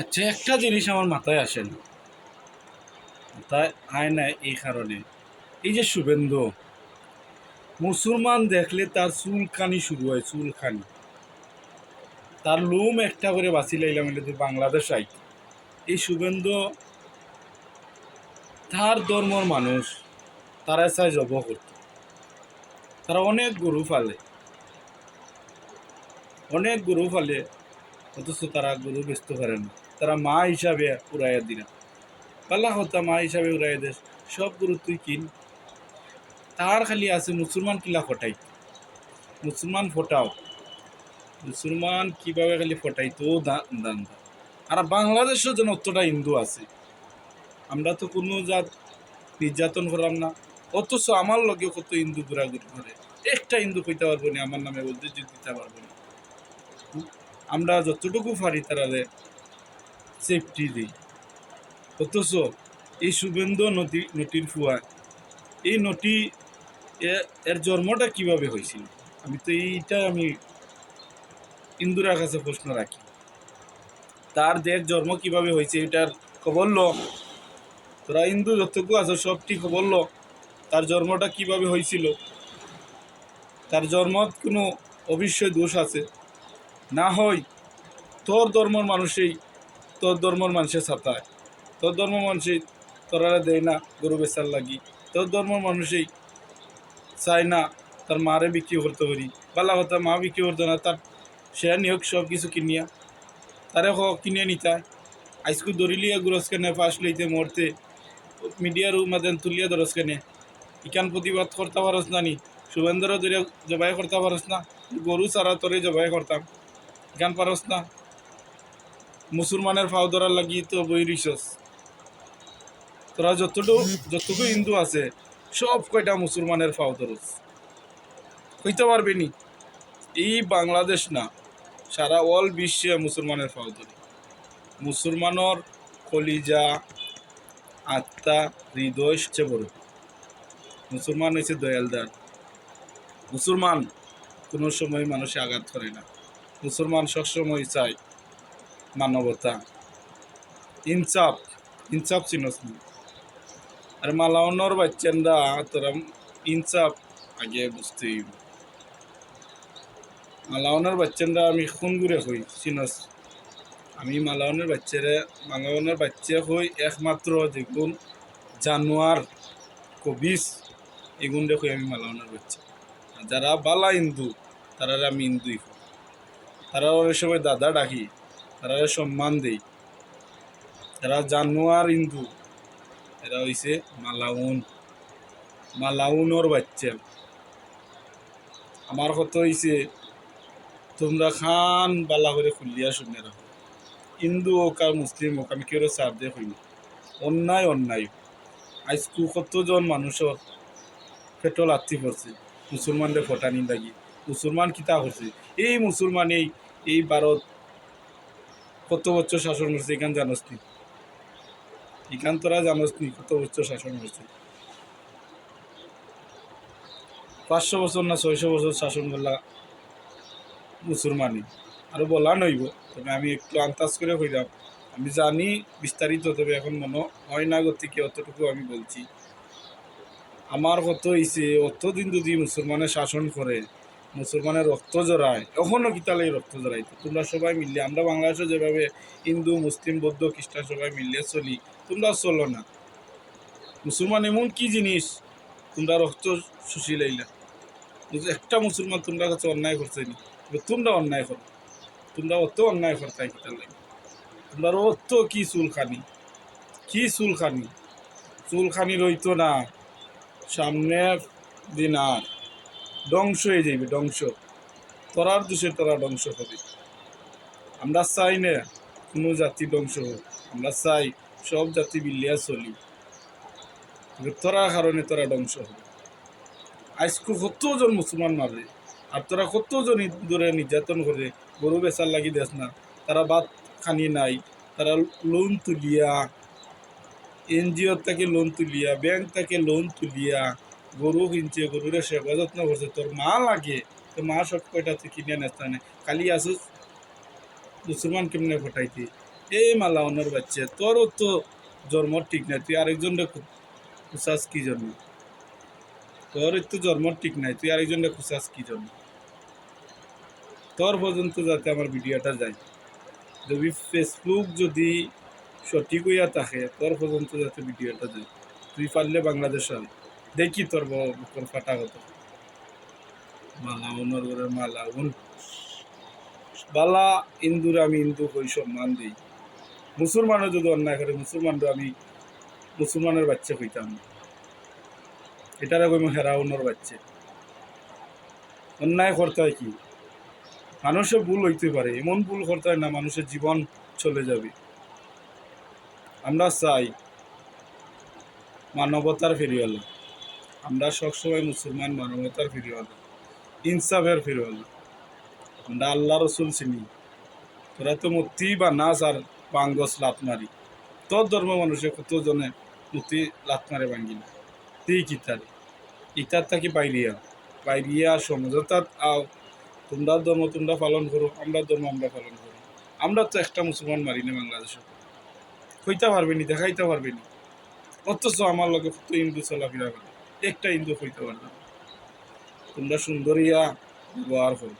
আচ্ছা, একটা জিনিস আমার মাথায় আসে না, মাথায় আয় না এই কারণে, এই যে শুভেন্দু, মুসলমান দেখলে তার চুলকানি শুরু হয়, চুলকানি, তার লোম একটা করে বাঁচি লাইলাম যদি বাংলাদেশ আই। এই শুভেন্দু তার ধর্মর মানুষ, তারা চায় জব করত, তারা অনেক গরু ফালে, অনেক গরু ফালে, অথচ তারা গরু বেচতে পারে না, তারা মা হিসাবে উড়াইয়া দিনা, পাল্লা হতা মা হিসাবে উড়াইয়া দেশ, সব গরু তুই কিন। তার খালি আছে মুসলমান কিলা ফটাই, মুসলমান ফটাও, মুসলমান কিভাবে খালি ফটাইতো দান। আর বাংলাদেশও যেন অতটা হিন্দু আছে, আমরা তো কোনো জাত নির্যাতন করলাম না, অথচ আমার লগে কত হিন্দু ঘোরাঘুরি করে, একটা হিন্দু কইতে পারবো না আমার নামে বলতে দিতে পারবো না। আমরা যতটুকু পারি তারারে সেফটি দিই, অথচ এই শুভেন্দু নটির ফুয়া, এই নটি এর জন্মটা কিভাবে হয়েছিল, আমি তো এইটা আমি হিন্দুরা কাছে প্রশ্ন রাখি। তার দেশ জন্ম কিভাবে হয়েছে এটার খবর লো, তোরা হিন্দু যতটুকু আছে সবটি খবর লো, তার জন্মটা কিভাবে হয়েছিল, তার জন্মত কোনো অবশ্যই দোষ আছে, না হয় তোর ধর্মর মানুষই তোর ধর্মর মানুষের ছাতায়, তোর ধর্ম মানুষই তোরা দেয় না গরু বেচার লাগি, তোর ধর্মর মানুষই চায় না তার মারে বিক্রি করতে পারি, বালা কথা মা বিক্রি করতো না, তার সে নিয়োগ সব কিছু কিনিয়া তারে কিনে নিতে আইসকু দরিলিয়া গুরস কেনে ফাঁস লইতে মরতে মিডিয়ার মাঝে তুলিয়া ধরস কেনে, ইকান প্রতিবাদ করতে পারস না নি, শুভেন্দ্র ধরে জবাই করতে পারস না, গরু ছাড়া তোরে জবাই করতাম, ইকান পারস না, মুসলমানের ফাও ধরার লাগি তো বই রিসস, তোরা যতটুকু হিন্দু আছে সব কয়টা মুসলমানের ফাও ধরস, হইতে পারবে নি। এই বাংলাদেশ না, সারা অল বিশ্বে মুসলমানের ফাও ধরে, মুসলমানের কলিজা আত্মা হৃদয় সবচেয়ে বড়, মুসলমান হয়েছে দয়ালদার, মুসলমান কোনো সময় মানুষে আঘাত করে না, মুসলমান সবসময় চায় মানবতা, ইনসাফ, ইনসাফ চিনস না। আর মালাউনর বাচ্চারা তোরা ইনসাফ আগে বুঝতে হইব, মালাউনের বাচ্চারা আমি খুন ঘুরে হই চিনস, আমি মালাউনের বাচ্চা হই একমাত্র যেগুন জানোয়ার কবিস, এগুন দেখো আমি মালাউনের বাচ্চা, যারা বালা হিন্দু তারা আমি হিন্দুই হই, তারা অনেক সময় দাদা ডাকি, তারা সম্মান দেই, তারা জানোয়ার হিন্দু, এরা হইছে মালাউনর বাচ্চা। আমার কথা হইছে তোমরা খান বালা করে খুলিয়া শুনে রাখো, হিন্দু হোক আর মুসলিম হোক, আমি কেউ সার দিয়ে হইনি, অন্যায় অন্যায়, আজকু কতজন মানুষের পেট্রোল আত্মি পড়ছে মুসলমানদের ফটানি লাগি, মুসলমান কিতা করছে, এই মুসলমান এই ভারত কত বছর শাসন করছে এখান জানোস নি, এখান তোরা জানোস নি কত বছর শাসন করছে, 500 বছর না 600 বছর শাসন করলা মুসলমানই, আরও বলা নইব, তবে আমি একটু আন্দাজ করে কইলাম, আমি জানি বিস্তারিত, তবে এখন মনে হয় না গতিকে অতটুকু আমি বলছি। আমার কত হয়েছে অতদিন যদি মুসলমানের শাসন করে, মুসলমানের রক্ত জড়ায়, এখনও কিতালে রক্ত জড়াইতো, তোমরা সবাই মিললে, আমরা বাংলাদেশে যেভাবে হিন্দু মুসলিম বৌদ্ধ খ্রিস্টান সবাই মিললে চলি, তোমরা চলো না, মুসলমান এমন কি জিনিস তোমরা রক্ত শুষি লাইলা, একটা মুসলমান তোমরা কাছে অন্যায় করছে নি, তোমরা অন্যায় করো, তোমরা অত অন্যায় করতাই কিতার লাগে, তোমরা অত কি চুলখানি রইতো না, সামনে দিন আর ধ্বংস হয়ে যাইবে, ধ্বংস, তোরার দোষে তোরা ধ্বংস হবে, আমরা চাই না কোনো জাতি ধ্বংস হোক, আমরা চাই সব জাতি মিলিয়া চলি, তোরা কারণে তোরা ধ্বংস হবে, আজকে কতজন মুসলমান মারে, আর তোরা কতজন ধরে নির্যাতন করে, গরু বেচার লাগি দেশ না, তারা ভাত খানি নাই, তারা লোন তুলিয়া এনজিও থেকে লোন তুলিয়া, ব্যাংক থেকে লোন তুলিয়া গরু কিনছে, গরুরে সেবা যত্ন করছে, তোর মা লাগে, তোর মা সব কয়টা তুই কিনে নেস্তা নে, খালি আসুস মুসলমান কেমনে ফটাইতে, এই মালাউনের বাচ্চা তোরও তো জন্ম ঠিক নাই, তুই আরেকজনরে খুঁচাস কি জন্য? তোর তো জন্ম ঠিক নাই, তুই আরেকজনরে খুঁচাস কি জন্য? তোর পর্যন্ত যাতে আমার ভিডিওটা যায়, যদি ফেসবুক যদি সঠিক হইয়া থাকে, তোর পর্যন্ত যাতে ভিডিওটা যায়, তুই পারলে বাংলাদেশ হয় দেখি তোর বুকর ফাটা হতো। মালাউনের ঘরে মালাউন বালা হিন্দুর আমি হিন্দু কই সম্মান দিই, মুসলমানও যদি অন্যায় করে মুসলমানও আমি মুসলমানের বাচ্চা কইতাম না, এটার আগে আমি হেরাউনের বাচ্চা। অন্যায় করতে হয় কি, মানুষের ভুল হইতে পারে, এমন ভুল করতে হয় না মানুষের জীবন চলে যাবে। আমরা চাই মানবতার ফেরিওয়ালা, আমরা সবসময় মুসলমান মানবতার ফেরিওয়ালা, ইনসাফের ফেরিওয়ালা। আমরা আল্লাহ রসুল চিনি, তোরা তো মূর্তি বা নাচ আর বাঙ্গস লাত মারি, তোর ধর্ম মানুষের কতজনে মূর্তি লাত মারে ভাঙ্গিল, তুই কিতার ইতার থাকি বাইরিয়া সমঝোতাত আও, তোমরা ধর্ম তোমরা পালন করো, আমরা ধর্ম আমরা পালন করি। আমরা তো একটা মুসলমান মারি না বাংলাদেশে, কইতে পারবেনি, দেখাইতে পারবেনি, অথচ আমার লগে কত হিন্দু চলাফেরা করে, একটা হিন্দু কইতে পারবে না। তোমরা সুন্দরিয়া ব্যবহার করো।